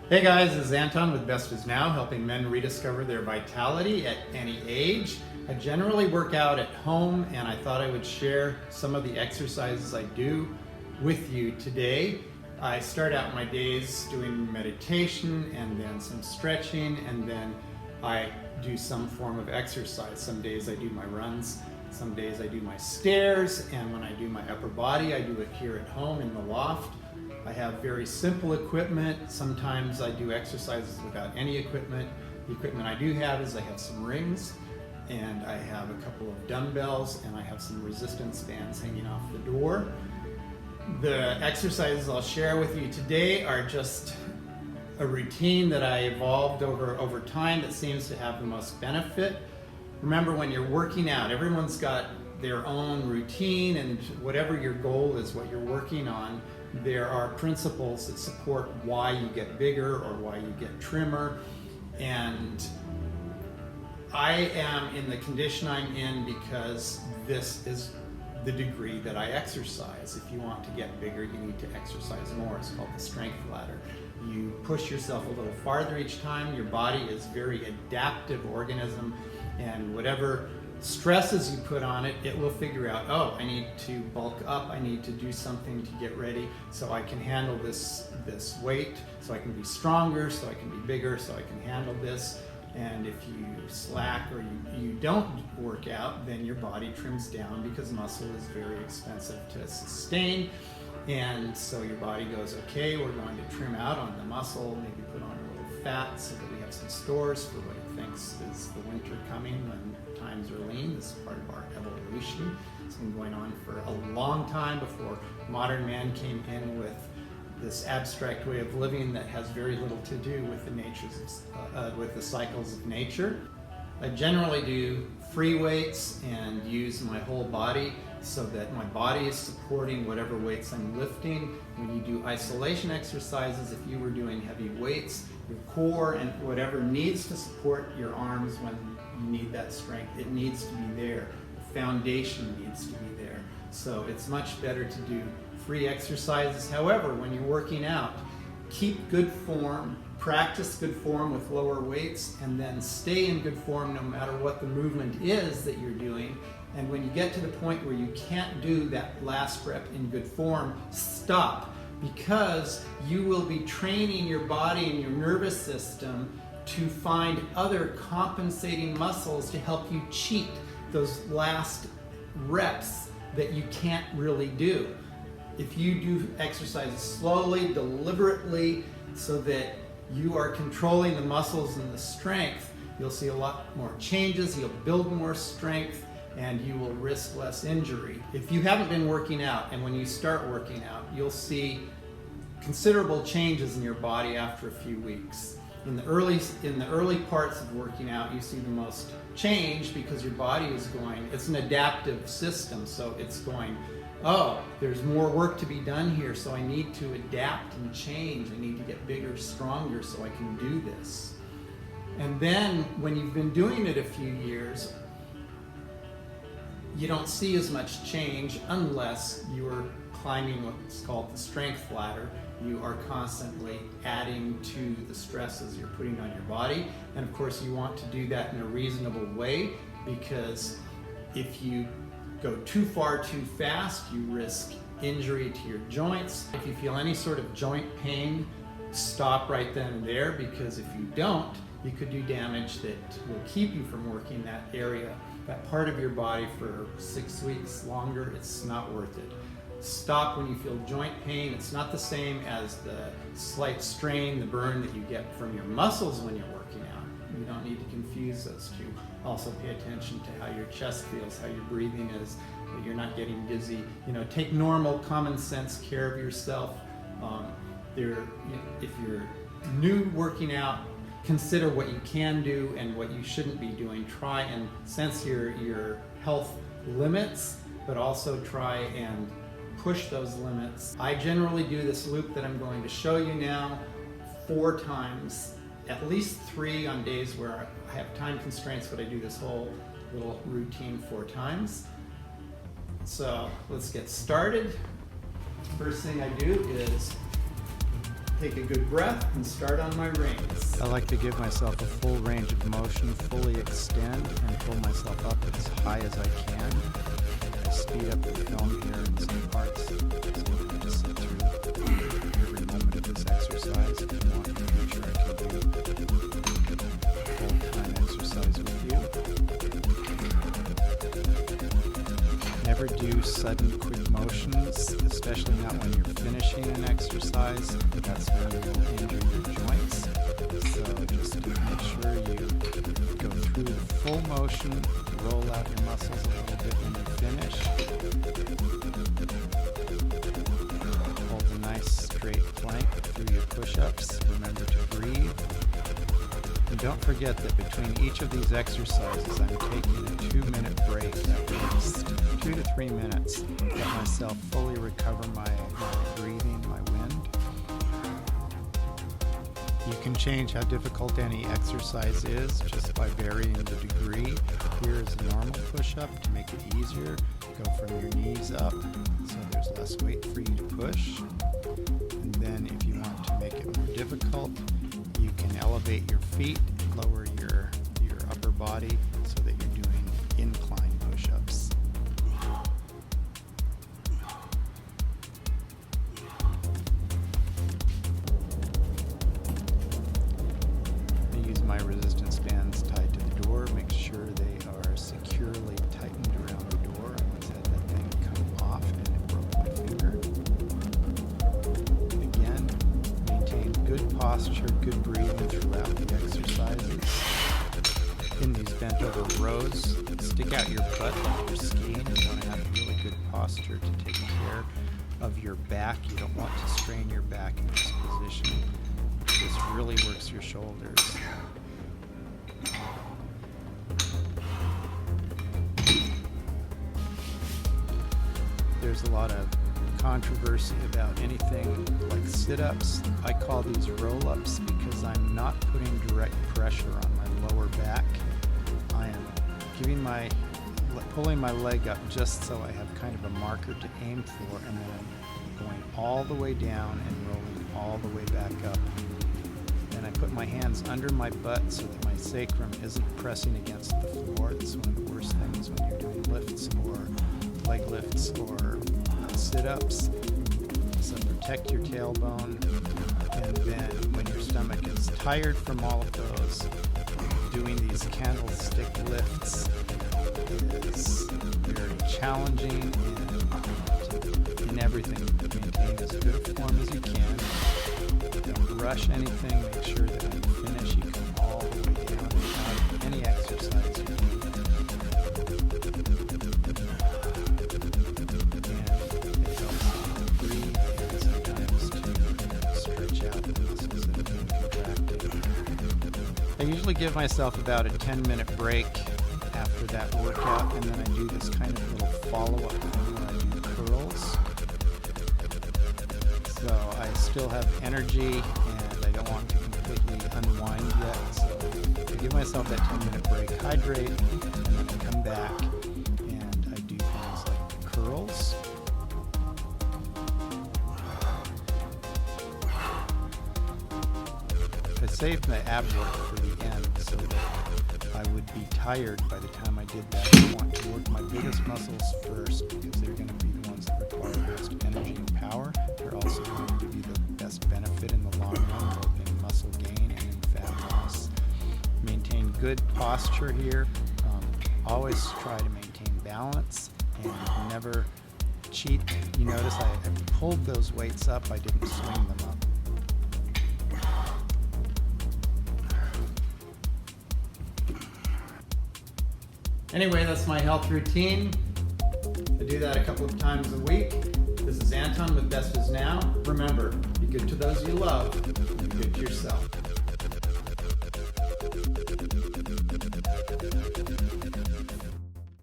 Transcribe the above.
Hey guys, this is Anton with Best Is Now, helping men rediscover their vitality at any age. I generally work out at home, and I thought I would share some of the exercises I do with you today. I start out my days doing meditation and then some stretching, and then I do some form of exercise. Some days I do my runs, some days I do my stairs, and when I do my upper body, I do it here at home in the loft. I have very simple equipment. Sometimes I do exercises without any equipment. The equipment I do have is I have some rings, and I have a couple of dumbbells, and I have some resistance bands hanging off the door. The exercises I'll share with you today are just a routine that I evolved over time that seems to have the most benefit. Remember, when you're working out, everyone's got their own routine, and whatever your goal is, what you're working on, there are principles that support why you get bigger or why you get trimmer. And I am in the condition I'm in because this is the degree that I exercise. If you want to get bigger, you need to exercise more. It's called the strength ladder. You push yourself a little farther each time. Your body is a very adaptive organism, and whatever stresses you put on it, it will figure out, oh, I need to bulk up, I need to do something to get ready so I can handle this weight, so I can be stronger, so I can be bigger, so I can handle this. And if you slack or you don't work out, then your body trims down because muscle is very expensive to sustain. And so your body goes, okay, we're going to trim out on the muscle, maybe put on a little fat so that we have some stores for what it thinks is the winter coming when times are lean. This is part of our evolution. It's been going on for a long time before modern man came in with this abstract way of living that has very little to do with with the cycles of nature. I generally do free weights and use my whole body so that my body is supporting whatever weights I'm lifting. When you do isolation exercises, if you were doing heavy weights, your core and whatever needs to support your arms when you need that strength, it needs to be there. The foundation needs to be there. So it's much better to do free exercises. However, when you're working out, keep good form, practice good form with lower weights, and then stay in good form no matter what the movement is that you're doing. And when you get to the point where you can't do that last rep in good form, stop, because you will be training your body and your nervous system to find other compensating muscles to help you cheat those last reps that you can't really do. If you do exercises slowly, deliberately, so that you are controlling the muscles and the strength, you'll see a lot more changes, you'll build more strength, and you will risk less injury. If you haven't been working out, and when you start working out, you'll see considerable changes in your body after a few weeks. In the early parts of working out, you see the most change because your body is going, it's an adaptive system, so it's going, oh, there's more work to be done here, so I need to adapt and change. I need to get bigger, stronger, so I can do this. And then when you've been doing it a few years, you don't see as much change unless you're climbing what's called the strength ladder. You are constantly adding to the stresses you're putting on your body. And of course, you want to do that in a reasonable way, because if you go too far too fast, you risk injury to your joints. If you feel any sort of joint pain, stop right then and there, because if you don't, you could do damage that will keep you from working that area, that part of your body, for 6 weeks longer. It's not worth it. Stop when you feel joint pain. It's not the same as the slight strain, the burn that you get from your muscles when you're working out. You don't need to confuse those two. Also pay attention to how your chest feels, how your breathing is, that you're not getting dizzy. Take normal, common sense care of yourself. If you're new working out, consider what you can do and what you shouldn't be doing. Try and sense your health limits, but also try and push those limits. I generally do this loop that I'm going to show you now 4 times, at least 3 on days where I have time constraints, but I do this whole little routine 4 times. So let's get started. First thing I do is take a good breath and start on my rings. I like to give myself a full range of motion, fully extend, and pull myself up as high as I can. I speed up the film here in some parts, so you can just sit through every moment of this exercise if you want to make sure I can do a full-time exercise with you. Never do sudden, quick motions, especially not when you're finishing an exercise. That's when you will injure your joints. So just make sure you go through the full motion, roll out your muscles a little bit when you finish. Hold a nice straight plank through your push-ups. Remember to breathe. And don't forget that between each of these exercises, I'm taking a 2-minute break at least. 2 to 3 minutes. Let myself fully recover my breathing, my wind. You can change how difficult any exercise is just by varying the degree. Here is a normal push-up to make it easier. Go from your knees up so there's less weight for you to push. And then if you want to make it more difficult, you can elevate your feet, lower your upper body so that you're doing incline push-ups. I use my resistance bands tied to the door. Make sure they are securely tightened around the door. I once had that thing come off and it broke my finger. Again, maintain good posture, good breathing throughout the exercises. In these bent over rows, stick out your butt like you're skiing. You want to have a really good posture to take care of your back. You don't want to strain your back in this position. This really works your shoulders. There's a lot of controversy about anything like sit-ups. I call these roll-ups because I'm not putting direct pressure on my lower back. I am pulling my leg up just so I have kind of a marker to aim for, and then I'm going all the way down and rolling all the way back up. And I put my hands under my butt so that my sacrum isn't pressing against the floor. That's one of the worst things when you're doing lifts or leg lifts or sit-ups. So protect your tailbone, and then when your stomach is tired from all of those, doing these candlestick lifts is very challenging, and in everything, maintain as good a form as you can. Don't rush anything. Make sure that when you finish, you come all the way down and out of any exercise you do. And it helps you breathe and sometimes to stretch out the muscles that have been contracted. I usually give myself about a 10-minute break after that workout, and then I do this kind of little follow-up thing where I do curls. So I still have energy and I don't want to completely unwind yet. So I give myself that 10-minute break, hydrate, and then I come back and I do things like curls. I saved my ab work for the end so that I would be tired by the time I did that. I want to work my biggest muscles first because they're going to be the ones that require the most energy and power. They're also going to give you the best benefit in the long run, both in muscle gain and in fat loss. Maintain good posture here. Always try to maintain balance and never cheat. You notice I pulled those weights up, I didn't swing them up. Anyway, that's my health routine. I do that a couple of times a week. This is Anton with Best is Now. Remember, be good to those you love, and be good to yourself.